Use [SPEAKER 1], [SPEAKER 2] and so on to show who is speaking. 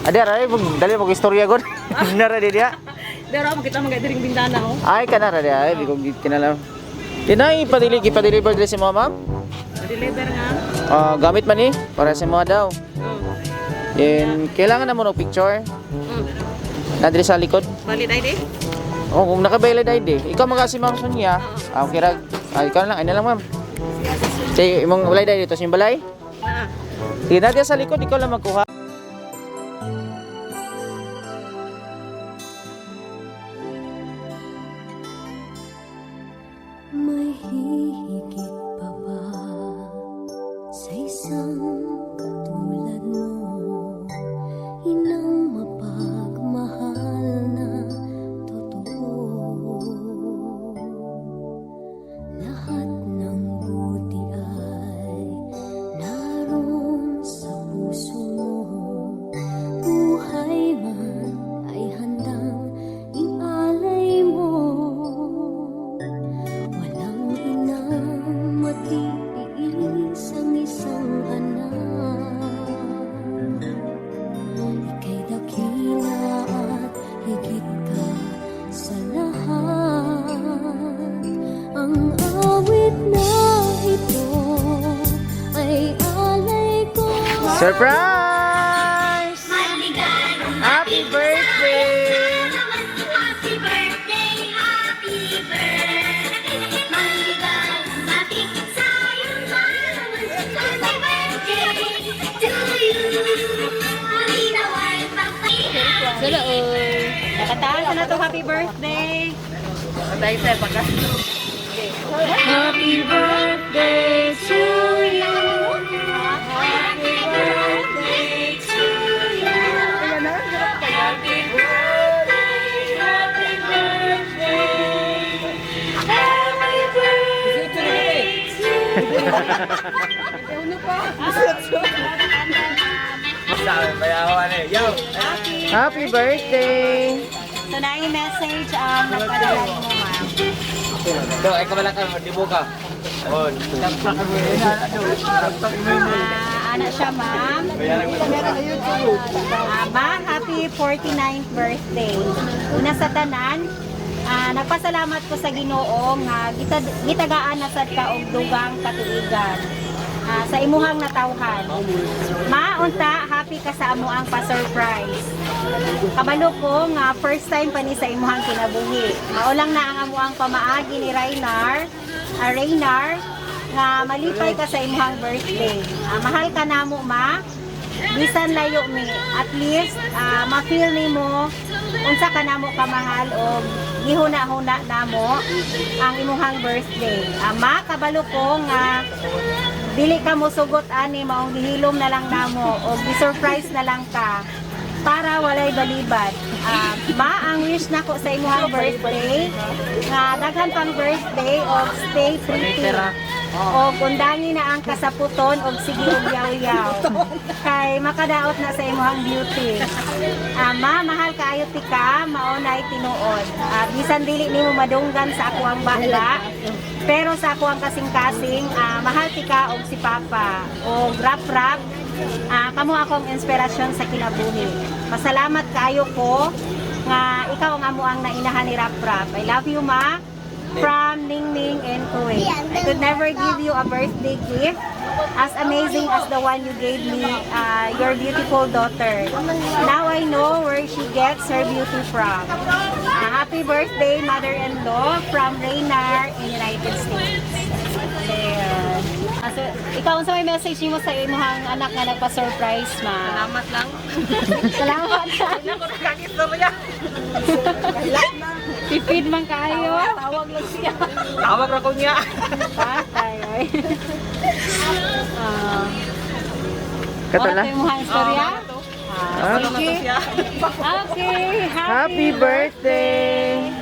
[SPEAKER 1] Ada ra dali mo istorya god. Nara di dia.
[SPEAKER 2] Dero mo kita mga diring bintana oh.
[SPEAKER 1] Ay kanara dia ay di ko kinala. Dinay ipa-deliver diri si mama.
[SPEAKER 2] Deliver nga.
[SPEAKER 1] Gamit man ni para sa mga daw.
[SPEAKER 2] Oh.
[SPEAKER 1] Then kailangan na mo ng picture. Na diri sa likod.
[SPEAKER 2] Valid ID?
[SPEAKER 1] Oh, kung naka-valid ID, ikaw magasi Ma'am Sonia. Okay ra. Ikaw na lang, ay na lang ma'am. Sige, imong walay ID dito sa balay. Sige na sa likod, ikaw lang magkuha.
[SPEAKER 3] May hihigit pa ba sa isang katulad mo? Inang mapagmahal na totoo. Lahat ng buti ay naroon sa puso mo. Buhay man ay handang ialay mo. Walang inang matiiis ang isang anak. Ika'y dakila at higit ka sa lahat. Ang awit na ito ay alay ko.
[SPEAKER 1] Surprise! Happy birthday!
[SPEAKER 3] Happy birthday, happy birthday. Maligay, sayang happy birthday to you. Malinaway,
[SPEAKER 2] Sala Nakataan na to happy birthday. Dahil sa pagka. Happy birthday to you.
[SPEAKER 3] Happy birthday to you. Happy birthday, happy birthday. Happy birthday to you.
[SPEAKER 2] Uno pa.
[SPEAKER 1] Happy birthday!
[SPEAKER 2] So na yung message ang nagpadala mo ma'am.
[SPEAKER 1] Do, ay kabala ka, dibuka. On.
[SPEAKER 2] Ana siya ma'am. Ma, happy 49th birthday. Una sa tanan, nagpasalamat ko sa Ginoo nga gitagaan na sad ka og dugang katuigan. Sa imuhang natawhan. Ma, unta, happy ka sa amo ang pa-surprise. Kabalo ko nga first time pa ni sa imuhang kinabuhi. Maulang na ang amo ang pamaagi ni Raynar, nga malipay ka sa imuhang birthday. Mahal ka namo ma. Bisan layo mi. At least ma-feel nimo unsa ka namo kamahal o gihuna-huna namo ang imuhang birthday. Ma, kabalo ko nga dili ka mo sugot ani maong gihilom na lang namo o gi-surprise na lang ka para walay balibad. Ma, ang wish nako sa imuhang birthday nga daghan pang birthday og stay pretty. O kundangi na ang kasaputon og sige og yaw-yaw. Kay makadaot na sa imuhang beauty. Ma, mahal kaayo ti ka, mao nay tinuod. Bisan dili nimo madunggan sa ako ang bala. Pero sa ako ang kasing-kasing, mahal ti ka og si Papa o rap-rap. Kamo akong inspirasyon sa kinabuhi. Pasalamat kaayo ko nga ikaw ang amo ang nainahan ni rap-rap. I love you ma. From Ningning and Kuwait. I could never give you a birthday gift as amazing as the one you gave me, your beautiful daughter. Now I know where she gets her beauty from. Happy birthday, mother-in-law from Raynar in United States. Ayan. So, ikaw sa may message mo sa imuhang anak nga nagpa-surprise ma. Salamat lang. Salamat. Ako nakakistorya.
[SPEAKER 4] Tipid man kayo.
[SPEAKER 2] Tawag lang siya.
[SPEAKER 1] Tawag ra ko niya.
[SPEAKER 4] Patay. Oy.
[SPEAKER 1] Katala.
[SPEAKER 4] Ano yung istorya?
[SPEAKER 1] Okay.
[SPEAKER 4] Okay.
[SPEAKER 1] Happy birthday!